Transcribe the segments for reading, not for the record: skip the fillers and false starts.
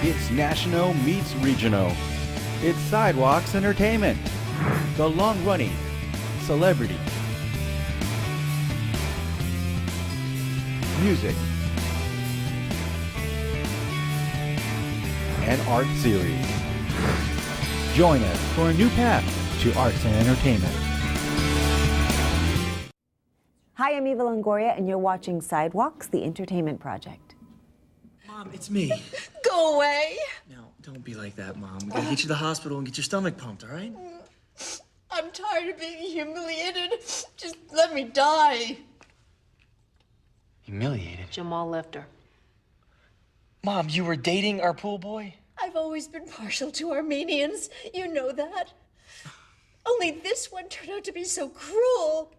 It's national meets regional. It's Sidewalks Entertainment. The long-running celebrity, music, and art series. Join us for a new path to arts and entertainment. Hi, I'm Eva Longoria, and you're watching Sidewalks, the Entertainment Project. Mom, it's me. Go away. No, don't be like that, Mom. We gotta get you to the hospital and get your stomach pumped, all right? I'm tired of being humiliated. Just let me die. Humiliated? Jamal left her. Mom, you were dating our pool boy? I've always been partial to Armenians. You know that. Only this one turned out to be so cruel.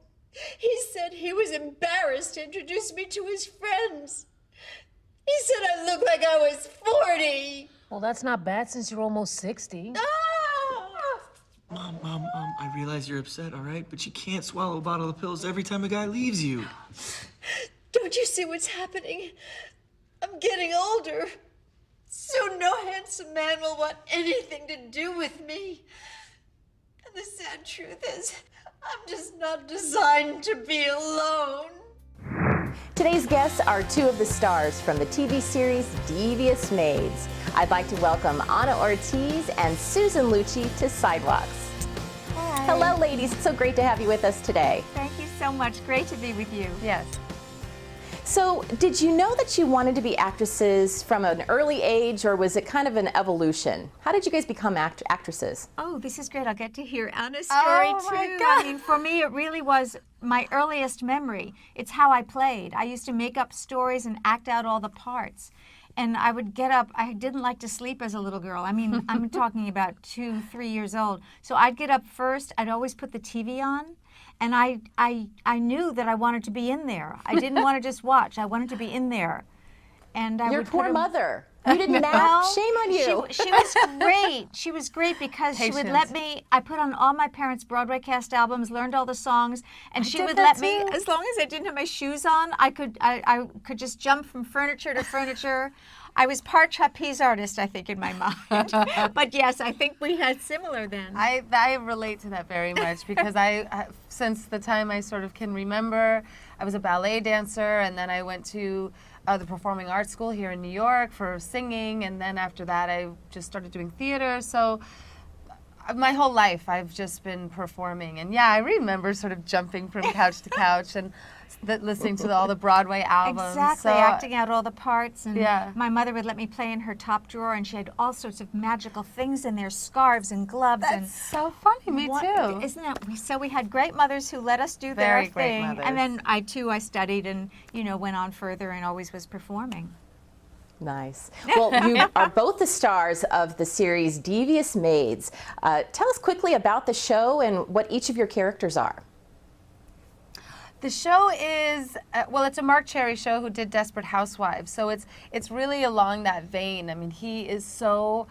He said he was embarrassed to introduce me to his friends. He said I looked like I was 40. Well, that's not bad since you're almost 60. Mom, I realize you're upset, all right? But you can't swallow a bottle of pills every time a guy leaves you. Don't you see what's happening? I'm getting older. Soon no handsome man will want anything to do with me. And the sad truth is, I'm just not designed to be alone. Today's guests are two of the stars from the TV series Devious Maids. I'd like to welcome Anna Ortiz and Susan Lucci to Sidewalks. Hi. Hello, ladies. It's so great to have you with us today. Thank you so much. Great to be with you. Yes. So, did you know that you wanted to be actresses from an early age, or was it kind of an evolution? How did you guys become actresses? Oh, this is great. I'll get to hear Anna's story too. My God. I mean, for me, it really was my earliest memory. It's how I played. I used to make up stories and act out all the parts. And I would get up. I didn't like to sleep as a little girl. I mean, I'm talking about 2, 3 years old. So I'd get up first. I'd always put the TV on. And I knew that I wanted to be in there. I didn't want to just watch. I wanted to be in there. And I Your would poor put mother. You didn't nap? Well, Shame on you. She was great. She was great because she would let me, I put on all my parents' Broadway cast albums, learned all the songs, and she would let me, as long as I didn't have my shoes on, I could just jump from furniture to furniture. I was part trapeze artist, I think, in my mind. But yes, I think we had similar then. I relate to that very much because since the time I sort of can remember, I was a ballet dancer, and then I went to the Performing Arts School here in New York for singing, and then after that I just started doing theater. So my whole life I've just been performing, and yeah, I remember sort of jumping from couch to couch and listening to all the Broadway albums. Exactly, so, acting out all the parts. And yeah. My mother would let me play in her top drawer, and she had all sorts of magical things in there, scarves and gloves. That's so funny, me too. Isn't it? So we had great mothers who let us do Very their great thing. mothers. And then I studied and, went on further and always was performing. Nice. Well, you are both the stars of the series Devious Maids. Tell us quickly about the show and what each of your characters are. The show is, well, it's a Marc Cherry show who did Desperate Housewives, so it's really along that vein. I mean, he's so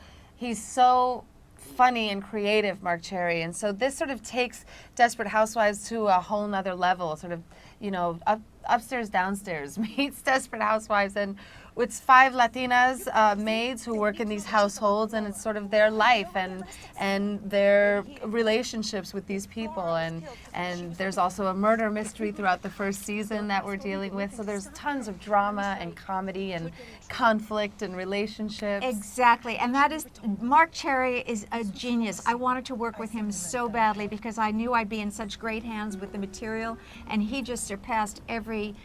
funny and creative, Marc Cherry, and so this sort of takes Desperate Housewives to a whole nother level, sort of, upstairs, downstairs meets Desperate Housewives, and it's 5 Latinas maids who work in these households, and it's sort of their life and their relationships with these people, and there's also a murder mystery throughout the first season that we're dealing with. So there's tons of drama and comedy and conflict and relationships. Exactly, and that is, Marc Cherry is a genius. I wanted to work with him so badly because I knew I'd be in such great hands with the material, and he just surpassed every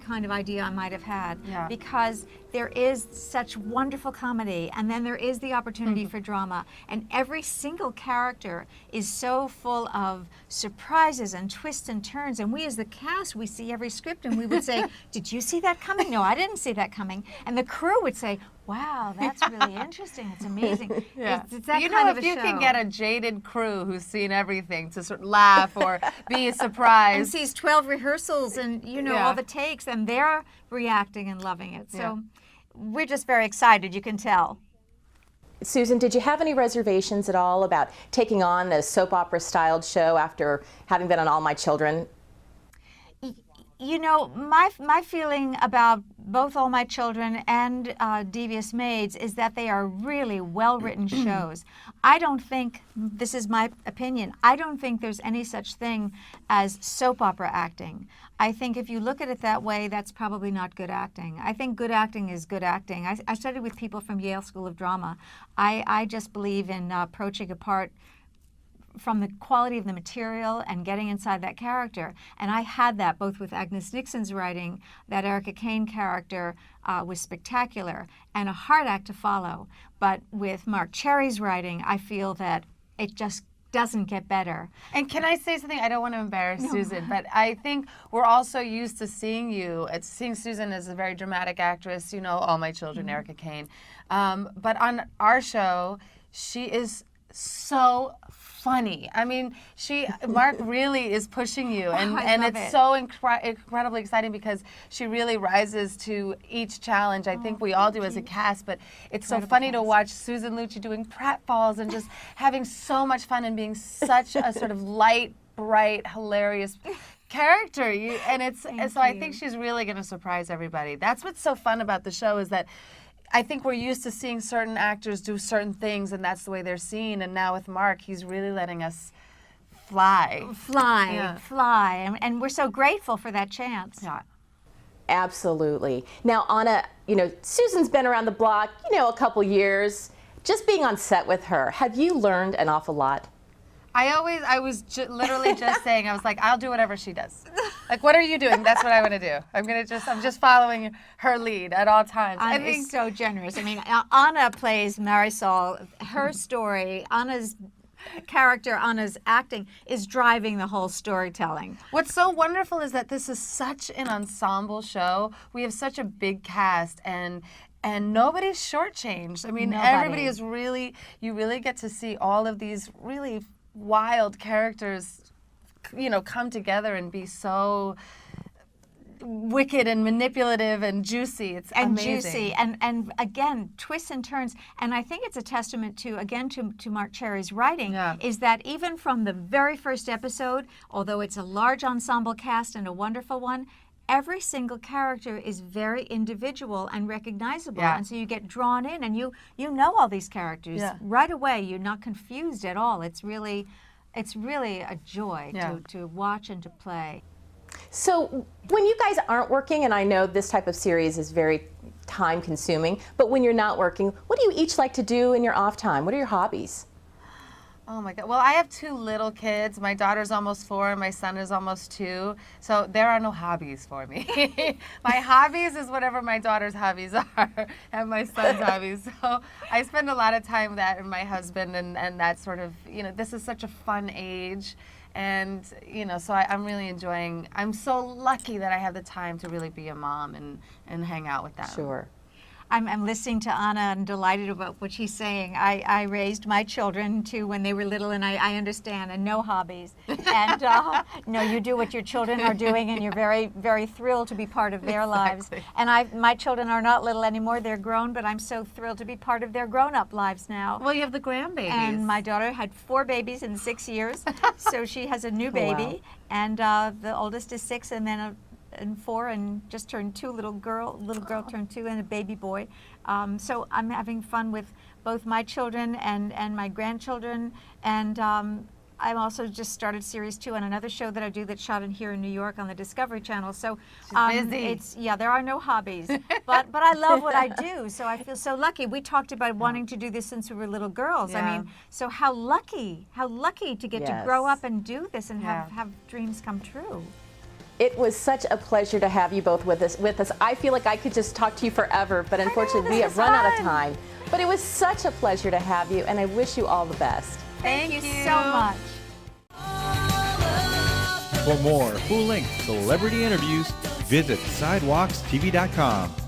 kind of idea I might have had, because there is such wonderful comedy, and then there is the opportunity for drama, and every single character is so full of surprises and twists and turns, and we as the cast, we see every script and we would say, did you see that coming? No, I didn't see that coming. And the crew would say, wow, that's really interesting. It's amazing. Yeah. It's that kind of a if you show. can get a jaded crew who's seen everything to sort of laugh or be surprised. And sees 12 rehearsals and, all the takes, and they're reacting and loving it. So we're just very excited, you can tell. Susan, did you have any reservations at all about taking on a soap opera styled show after having been on All My Children? My feeling about both All My Children and Devious Maids is that they are really well-written shows. I don't think, this is my opinion, I don't think there's any such thing as soap opera acting. I think if you look at it that way, that's probably not good acting. I think good acting is good acting. I studied with people from Yale School of Drama. I just believe in approaching a part from the quality of the material and getting inside that character. And I had that both with Agnes Nixon's writing. That Erica Kane character was spectacular and a hard act to follow. But with Marc Cherry's writing, I feel that it just doesn't get better. And can I say something? I don't want to embarrass Susan, but I think we're also used to seeing seeing Susan as a very dramatic actress, you know, All My Children, Erica Kane. But on our show, she is so funny. I mean, Marc really is pushing you, and it's so incredibly exciting because she really rises to each challenge. I think we all do as a cast, but it's so funny to watch Susan Lucci doing pratfalls and just having so much fun and being such a sort of light, bright, hilarious character. I think she's really going to surprise everybody. That's what's so fun about the show, is that I think we're used to seeing certain actors do certain things, and that's the way they're seen. And now with Marc, he's really letting us fly. Fly. And we're so grateful for that chance. Yeah. Absolutely. Now, Anna, you know, Susan's been around the block, you know, a couple years. Just being on set with her, have you learned an awful lot? I was literally just saying, I was like, I'll do whatever she does. Like, what are you doing? That's what I want to do. I'm just following her lead at all times. Anna is so generous. I mean, Anna plays Marisol. Her story, Anna's character, Anna's acting, is driving the whole storytelling. What's so wonderful is that this is such an ensemble show. We have such a big cast, and nobody's shortchanged. I mean, everybody is really, you really get to see all of these really wild characters, you know, come together and be so wicked and manipulative and juicy. It's amazing. And again, twists and turns. And I think it's a testament to Marc Cherry's writing, is that even from the very first episode, although it's a large ensemble cast and a wonderful one, every single character is very individual and recognizable, and so you get drawn in, and you know all these characters right away. You're not confused at all. It's really a joy to watch and to play. So when you guys aren't working, and I know this type of series is very time consuming, but when you're not working, what do you each like to do in your off time? What are your hobbies? Oh my God. Well, I have 2 little kids. My daughter's almost 4 and my son is almost 2. So there are no hobbies for me. My hobbies is whatever my daughter's hobbies are and my son's hobbies. So I spend a lot of time with that and my husband, and that sort of, you know, this is such a fun age. And, you know, so I'm really enjoying, I'm so lucky that I have the time to really be a mom and hang out with them. Sure. I'm listening to Anna and delighted about what she's saying. I raised my children too when they were little, and I understand, and no hobbies. And no, you do what your children are doing, and you're very, very thrilled to be part of their lives. And my children are not little anymore, they're grown, but I'm so thrilled to be part of their grown-up lives now. Well, you have the grandbabies. And my daughter had 4 babies in 6 years, so she has a new baby. Wow. And the oldest is 6, and then and 4, and just turned 2. Little girl turned 2, and a baby boy. So I'm having fun with both my children and my grandchildren, and I've also just started series 2 on another show that I do that's shot here in New York on the Discovery Channel. So busy. There are no hobbies, but I love what I do. So I feel so lucky. We talked about wanting to do this since we were little girls. I mean, so how lucky to get to grow up and do this and have dreams come true. It was such a pleasure to have you both with us. I feel like I could just talk to you forever, but unfortunately we have run out of time. But it was such a pleasure to have you, and I wish you all the best. Thank you so much. For more full-length celebrity interviews, visit SIDEWALKSTV.com.